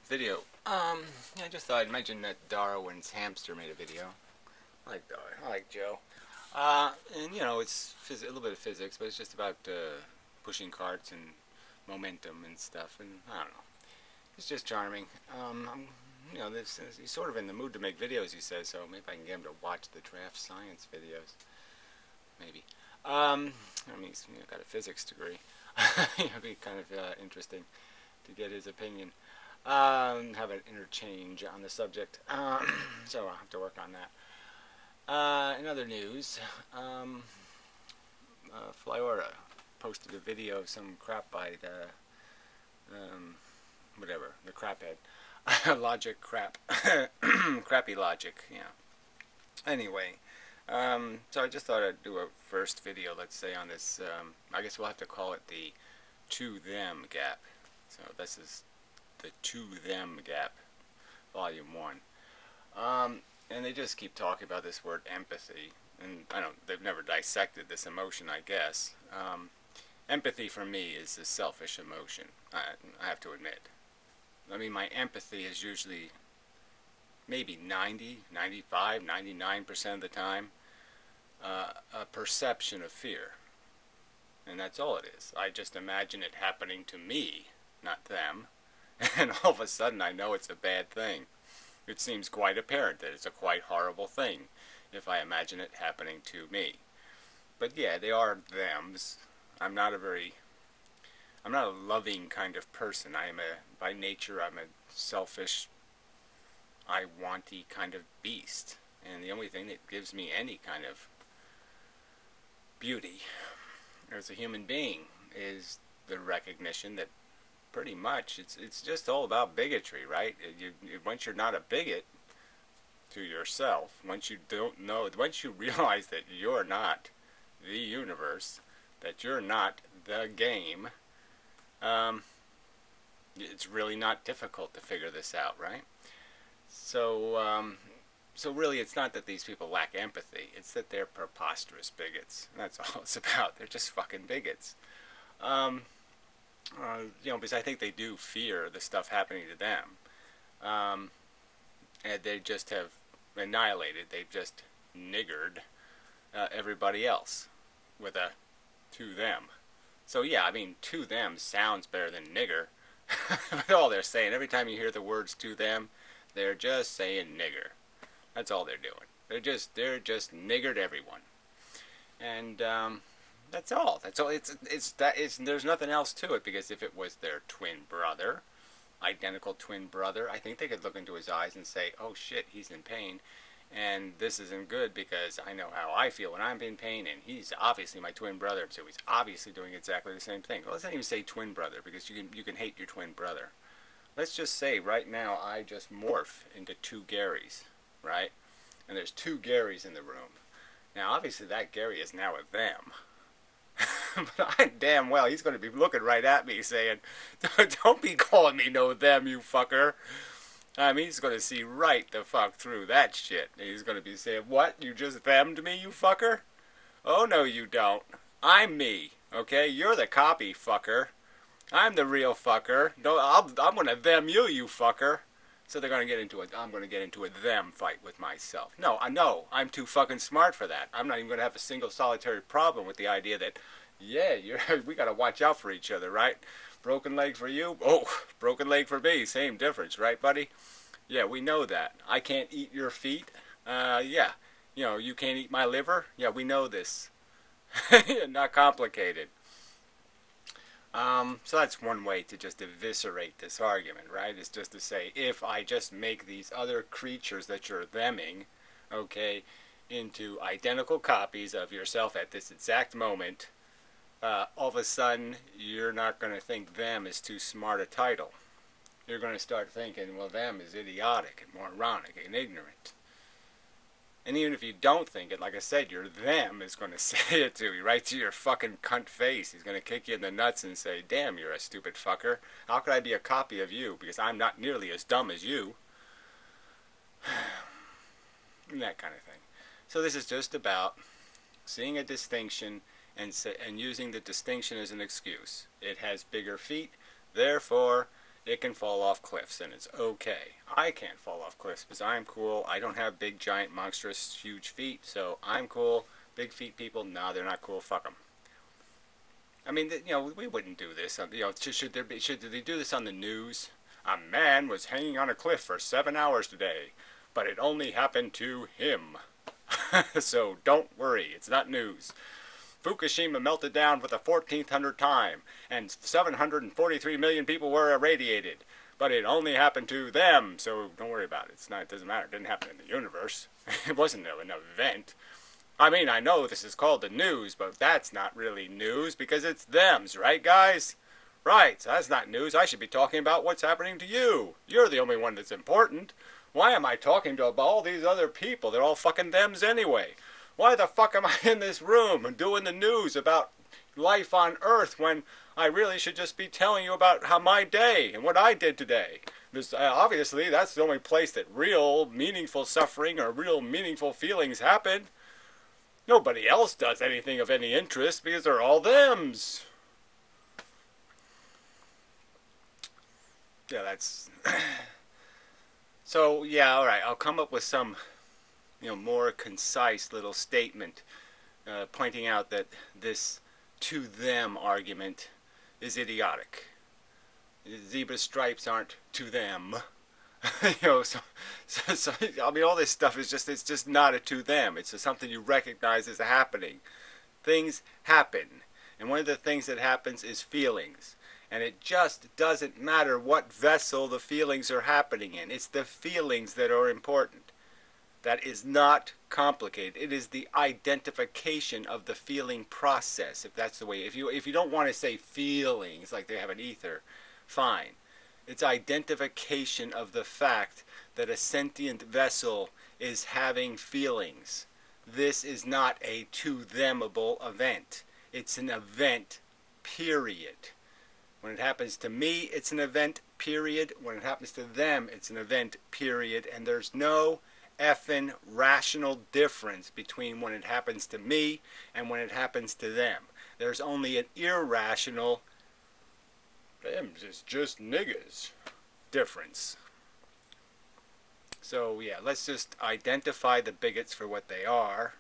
video. I just thought I'd mention that Darwin's hamster made a video. I like Darwin. I like Joe. And it's a little bit of physics, but it's just about pushing carts and momentum and stuff. And I don't know. It's just charming. He's sort of in the mood to make videos, he says. So maybe I can get him to watch the draft science videos. Maybe. He's got a physics degree. It'd be kind of interesting to get his opinion. Have an interchange on the subject. So I'll have to work on that. In other news, Flyora posted a video of some crap by the, the crap head. Logic crap. Crappy logic, yeah. Anyway, so I just thought I'd do a first video, let's say, on this, I guess we'll have to call it the to them gap. So this is the To Them Gap, Volume 1. And they just keep talking about this word empathy, and they've never dissected this emotion, I guess. Empathy for me is a selfish emotion, I have to admit. I mean, my empathy is usually maybe 90, 95, 99% of the time a perception of fear. And that's all it is. I just imagine it happening to me, not them. And all of a sudden I know it's a bad thing. It seems quite apparent that it's a quite horrible thing if I imagine it happening to me. But yeah, they are thems. I'm not a loving kind of person. By nature, I'm a selfish, I want-y kind of beast. And the only thing that gives me any kind of beauty as a human being is the recognition that pretty much it's just all about bigotry, right? Once you're not a bigot to yourself, once you realize that you're not the universe, that you're not the game, it's really not difficult to figure this out, right? So really it's not that these people lack empathy, it's that they're preposterous bigots. That's all it's about. They're just fucking bigots. Because I think they do fear the stuff happening to them. And they just have annihilated, they've just niggered everybody else with a to them. So yeah, I mean, to them sounds better than nigger. But all they're saying, every time you hear the words to them, they're just saying nigger. That's all they're doing. They're just niggered everyone. And that's all. That's all. There's nothing else to it, because if it was their twin brother, identical twin brother, I think they could look into his eyes and say, oh shit, he's in pain, and this isn't good because I know how I feel when I'm in pain, and he's obviously my twin brother, so he's obviously doing exactly the same thing. Well, let's not even say twin brother, because you can hate your twin brother. Let's just say right now I just morph into two Garys, right? And there's two Garys in the room. Now obviously that Gary is now a them. But I damn well he's going to be looking right at me saying, don't be calling me no them, you fucker. I mean, he's going to see right the fuck through that shit. He's going to be saying, what, you just themmed me, you fucker? Oh no you don't. I'm me, okay? You're the copy, fucker. I'm the real fucker. No, I'm going to them you, you fucker. So I'm going to get into a them fight with myself. No, I'm too fucking smart for that. I'm not even going to have a single solitary problem with the idea that, yeah, we got to watch out for each other, right? Broken leg for you? Oh, broken leg for me. Same difference, right, buddy? Yeah, we know that. I can't eat your feet. Yeah. You can't eat my liver? Yeah, we know this. Not complicated. So that's one way to just eviscerate this argument, right? Is just to say, if I just make these other creatures that you're theming, okay, into identical copies of yourself at this exact moment, all of a sudden you're not going to think them is too smart a title. You're going to start thinking, well, them is idiotic and moronic and ignorant. And even if you don't think it, like I said, your them is going to say it to you, right to your fucking cunt face. He's going to kick you in the nuts and say, damn, you're a stupid fucker. How could I be a copy of you? Because I'm not nearly as dumb as you. And that kind of thing. So this is just about seeing a distinction and using the distinction as an excuse. It has bigger feet, therefore it can fall off cliffs, and it's okay. I can't fall off cliffs because I'm cool. I don't have big, giant, monstrous, huge feet, so I'm cool. Big feet people, nah, they're not cool. Fuck them. I mean, we wouldn't do this. Should they do this on the news? A man was hanging on a cliff for 7 hours today, but it only happened to him. So don't worry, it's not news. Fukushima melted down for the 1400th time, and 743 million people were irradiated. But it only happened to them, so don't worry about it. It doesn't matter. It didn't happen in the universe. It wasn't an event. I mean, I know this is called the news, but that's not really news because it's thems, right, guys? Right, so that's not news. I should be talking about what's happening to you. You're the only one that's important. Why am I talking to all these other people? They're all fucking thems anyway. Why the fuck am I in this room and doing the news about life on Earth when I really should just be telling you about how my day and what I did today? Because obviously that's the only place that real meaningful suffering or real meaningful feelings happen. Nobody else does anything of any interest because they're all thems. Yeah, that's... So, yeah, alright, I'll come up with some, more concise little statement pointing out that this to-them argument is idiotic. Zebra stripes aren't to them. So, I mean, all this stuff is it's just not a to them. It's just something you recognize as happening. Things happen. And one of the things that happens is feelings. And it just doesn't matter what vessel the feelings are happening in. It's the feelings that are important. That is not complicated. It is the identification of the feeling process, if that's the way. If you don't want to say feelings like they have an ether, fine. It's identification of the fact that a sentient vessel is having feelings. This is not a to-themable event. It's an event, period. When it happens to me, it's an event, period. When it happens to them, it's an event, period. And there's no effing rational difference between when it happens to me and when it happens to them. There's only an irrational, them is just niggas, difference. So yeah, let's just identify the bigots for what they are.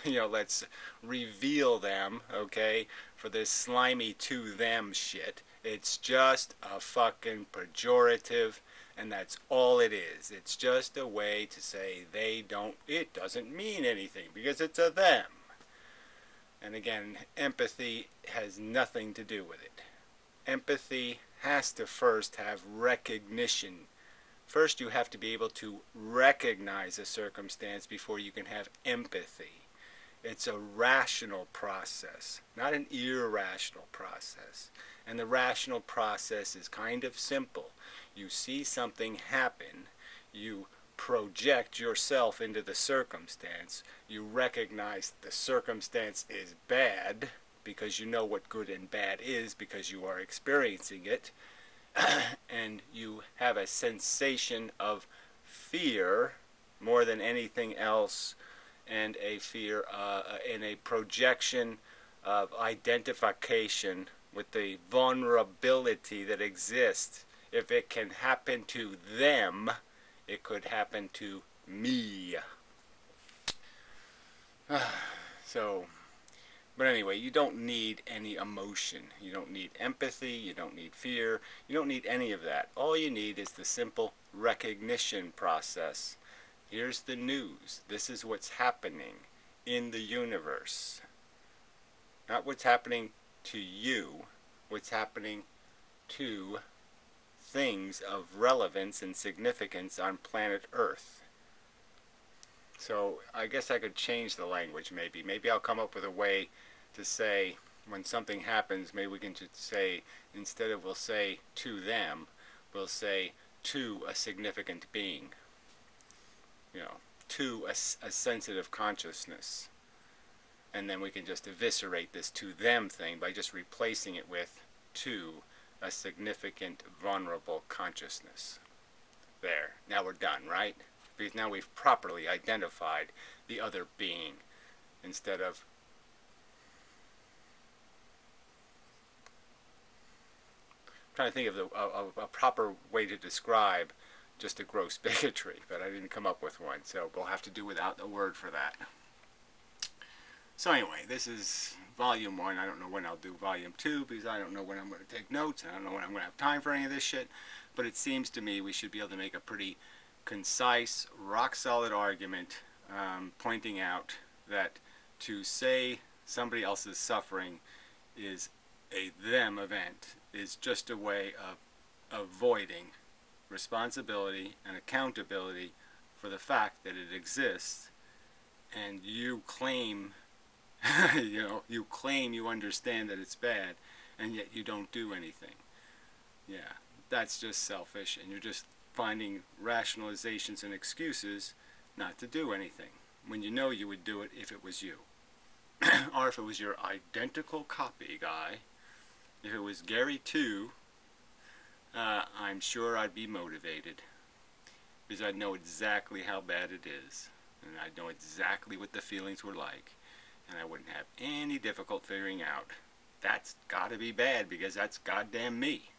Let's reveal them, okay, for this slimy to-them shit. It's just a fucking pejorative, and that's all it is. It's just a way to say it doesn't mean anything because it's a them. And again, empathy has nothing to do with it. Empathy has to first have recognition. First, you have to be able to recognize a circumstance before you can have empathy. It's a rational process, not an irrational process. And the rational process is kind of simple. You see something happen, you project yourself into the circumstance, you recognize the circumstance is bad because you know what good and bad is because you are experiencing it, and you have a sensation of fear more than anything else, and a fear and a projection of identification with the vulnerability that exists. If it can happen to them, it could happen to me. But anyway, you don't need any emotion. You don't need empathy. You don't need fear. You don't need any of that. All you need is the simple recognition process. Here's the news. This is what's happening in the universe. Not what's happening to you. What's happening to things of relevance and significance on planet Earth. So I guess I could change the language maybe. Maybe I'll come up with a way to say when something happens, maybe we can just say, instead of we'll say to them, we'll say to a significant being. To a sensitive consciousness. And then we can just eviscerate this to them thing by just replacing it with to a significant vulnerable consciousness. There. Now we're done, right? Because now we've properly identified the other being instead of trying to think of a proper way to describe just a gross bigotry, but I didn't come up with one, so we'll have to do without a word for that. So anyway, this is volume 1. I don't know when I'll do volume 2 because I don't know when I'm going to take notes. I don't know when I'm going to have time for any of this shit. But it seems to me we should be able to make a pretty concise, rock-solid argument pointing out that to say somebody else's suffering is a them event is just a way of avoiding responsibility and accountability for the fact that it exists, and you claim you claim you understand that it's bad, and yet you don't do anything. Yeah, that's just selfish, and you're just finding rationalizations and excuses not to do anything, when you know you would do it if it was you. Or if it was your identical copy guy. If it was Gary 2, I'm sure I'd be motivated, because I'd know exactly how bad it is, and I'd know exactly what the feelings were like, and I wouldn't have any difficulty figuring out that's gotta be bad because that's goddamn me.